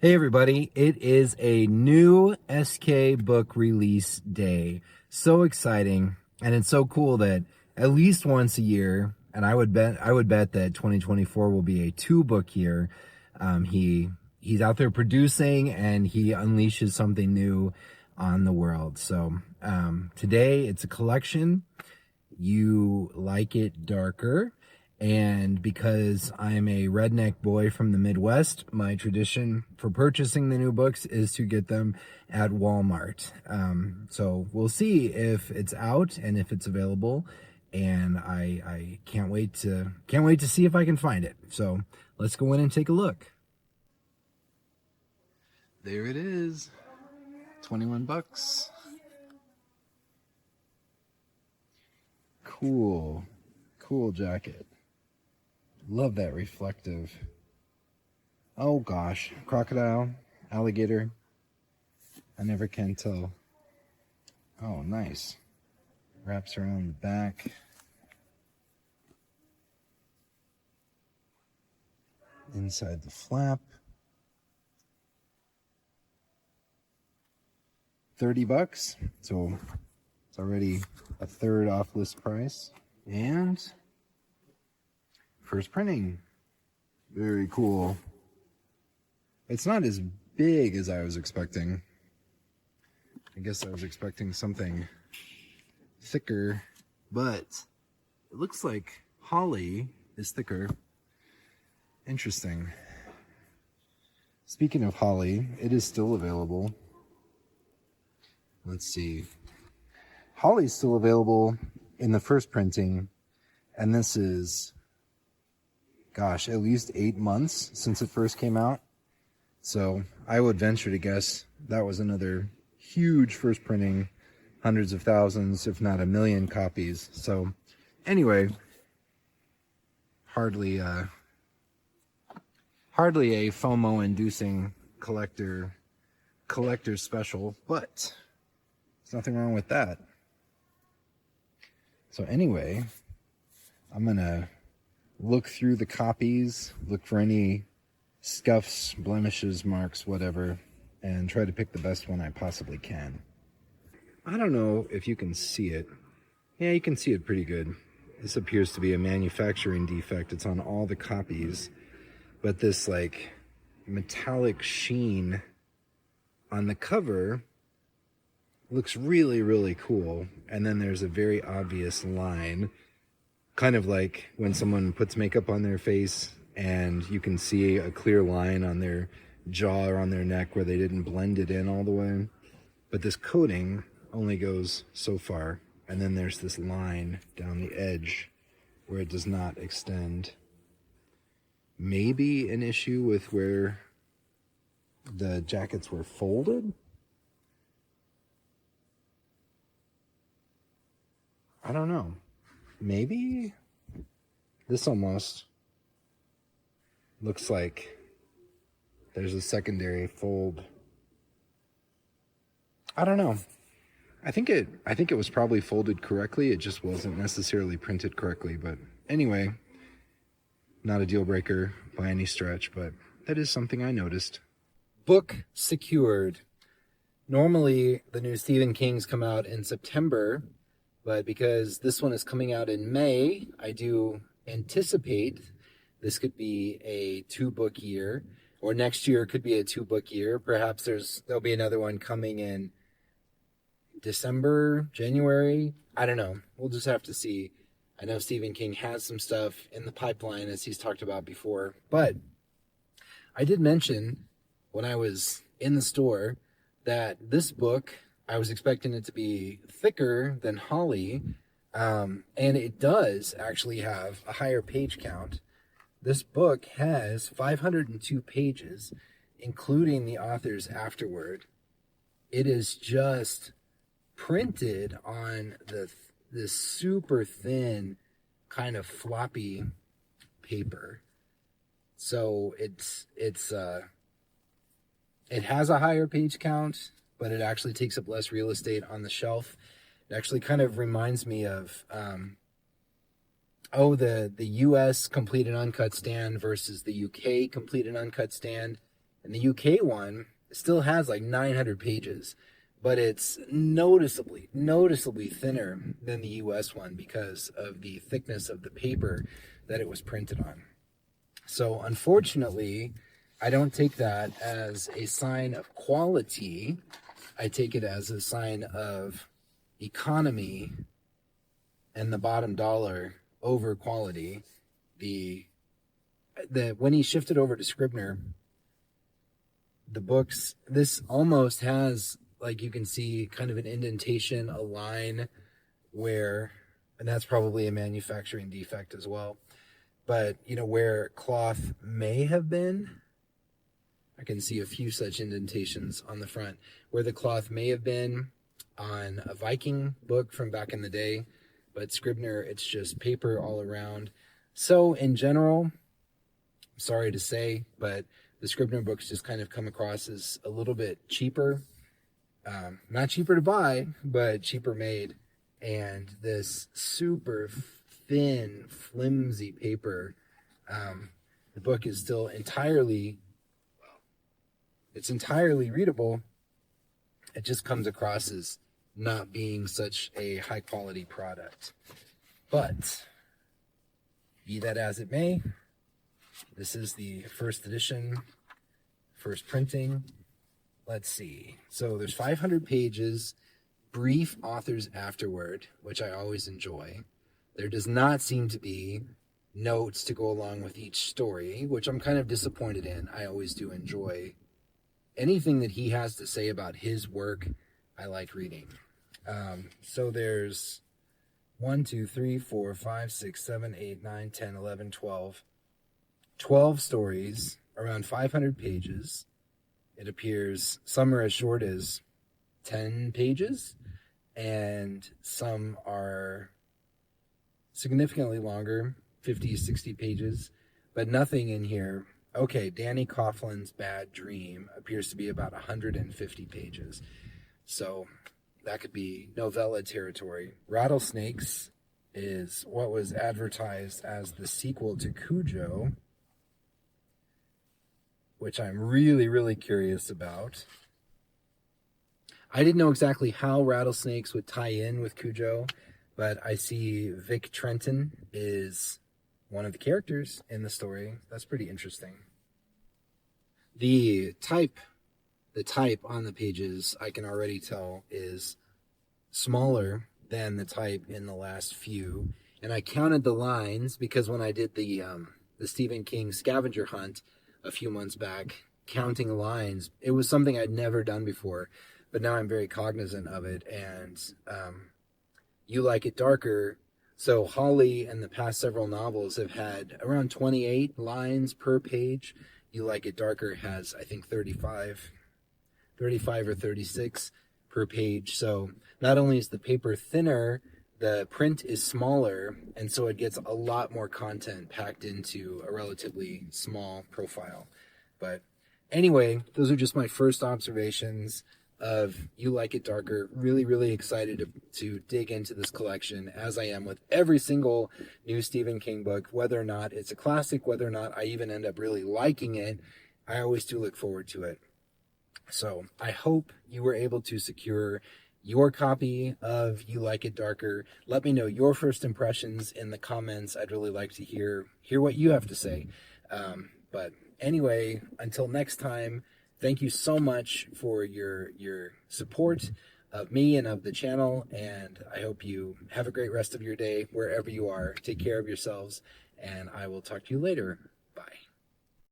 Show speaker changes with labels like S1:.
S1: Hey everybody, it is a new SK book release day. So exciting, and it's so cool that at least once a year, and I would bet that 2024 will be a two book year. He's out there producing and he unleashes something new on the world. So today it's a collection. You Like It Darker. And because I'm a redneck boy from the Midwest, my tradition for purchasing the new books is to get them at Walmart. So we'll see if it's out and if it's available. And I can't wait to see if I can find it. So let's go in and take a look. There it is. 21 bucks. Cool jacket. Love that reflective. Oh gosh, crocodile, alligator. I never can tell. Oh, nice. Wraps around the back. Inside the flap. 30 bucks. So it's already a third off list price. And first printing. Very cool. It's not as big as I was expecting. I guess I was expecting something thicker, but it looks like holly is thicker. Interesting. Speaking of holly, it is still available. Let's see. Holly's still available in the first printing, and this is, gosh, at least 8 months since it first came out. So I would venture to guess that was another huge first printing, hundreds of thousands, if not a million copies. So anyway, hardly a FOMO-inducing collector special, but there's nothing wrong with that. So anyway, I'm gonna look through the copies, look for any scuffs, blemishes, marks, whatever, and try to pick the best one I possibly can. I don't know if you can see it. Yeah, you can see it pretty good. This appears to be a manufacturing defect. It's on all the copies, but this like metallic sheen on the cover looks really, really cool. And then there's a very obvious line, kind of like when someone puts makeup on their face and you can see a clear line on their jaw or on their neck where they didn't blend it in all the way. But this coating only goes so far, and then there's this line down the edge where it does not extend. Maybe an issue with where the jackets were folded? I don't know. Maybe this almost looks like there's a secondary fold. I don't know. I think it was probably folded correctly. It just wasn't necessarily printed correctly. But anyway, not a deal breaker by any stretch, but that is something I noticed. Book secured. Normally, the new Stephen Kings come out in September, but because this one is coming out in May, I do anticipate this could be a 2-book year, or next year could be a 2-book year. Perhaps there'll be another one coming in December, January. I don't know. We'll just have to see. I know Stephen King has some stuff in the pipeline, as he's talked about before. But I did mention when I was in the store that this book, I was expecting it to be thicker than Holly, and it does actually have a higher page count. This book has 502 pages, including the author's afterword. It is just printed on this super thin, kind of floppy paper. So it has a higher page count, but it actually takes up less real estate on the shelf. It actually kind of reminds me of the US complete and uncut stand versus the UK complete and uncut stand. And the UK one still has like 900 pages, but it's noticeably thinner than the US one because of the thickness of the paper that it was printed on. So unfortunately, I don't take that as a sign of quality. I take it as a sign of economy and the bottom dollar over quality. When he shifted over to Scribner, the books, this almost has, like, you can see kind of an indentation, a line where, and that's probably a manufacturing defect as well, but you know, where cloth may have been, I can see a few such indentations on the front where the cloth may have been on a Viking book from back in the day, but Scribner, it's just paper all around. So in general, sorry to say, but the Scribner books just kind of come across as a little bit cheaper. Not cheaper to buy, but cheaper made. And this super thin, flimsy paper, the book is still entirely readable. It just comes across as not being such a high quality product. But be that as it may, this is the first edition, first printing. Let's see. So there's 500 pages, brief author's afterword, which I always enjoy. There does not seem to be notes to go along with each story, which I'm kind of disappointed in. I always do enjoy anything that he has to say about his work. I like reading. So there's 1, 2, 3, 4, 5, 6, 7, 8, 9, 10, 11, 12. 12 stories, around 500 pages. It appears some are as short as 10 pages, and some are significantly longer, 50, 60 pages, but nothing in here. Okay, Danny Coughlin's Bad Dream appears to be about 150 pages. So that could be novella territory. Rattlesnakes is what was advertised as the sequel to Cujo, which I'm really, really curious about. I didn't know exactly how Rattlesnakes would tie in with Cujo, but I see Vic Trenton is one of the characters in the story. That's pretty interesting. The type on the pages, I can already tell, is smaller than the type in the last few. And I counted the lines because when I did the Stephen King scavenger hunt a few months back, counting lines, it was something I'd never done before, but now I'm very cognizant of it. And You Like It Darker, so Holly and the past several novels have had around 28 lines per page. You Like It Darker has, I think, 35 or 36 per page. So not only is the paper thinner, the print is smaller, and so it gets a lot more content packed into a relatively small profile. But anyway, those are just my first observations of You Like It Darker. Really, really excited to dig into this collection, as I am with every single new Stephen King book, whether or not it's a classic, whether or not I even end up really liking it. I always do look forward to it. So I hope you were able to secure your copy of You Like It Darker. Let me know your first impressions in the comments. I'd really like to hear what you have to say. But anyway, until next time, thank you so much for your support of me and of the channel, and I hope you have a great rest of your day wherever you are. Take care of yourselves, and I will talk to you later.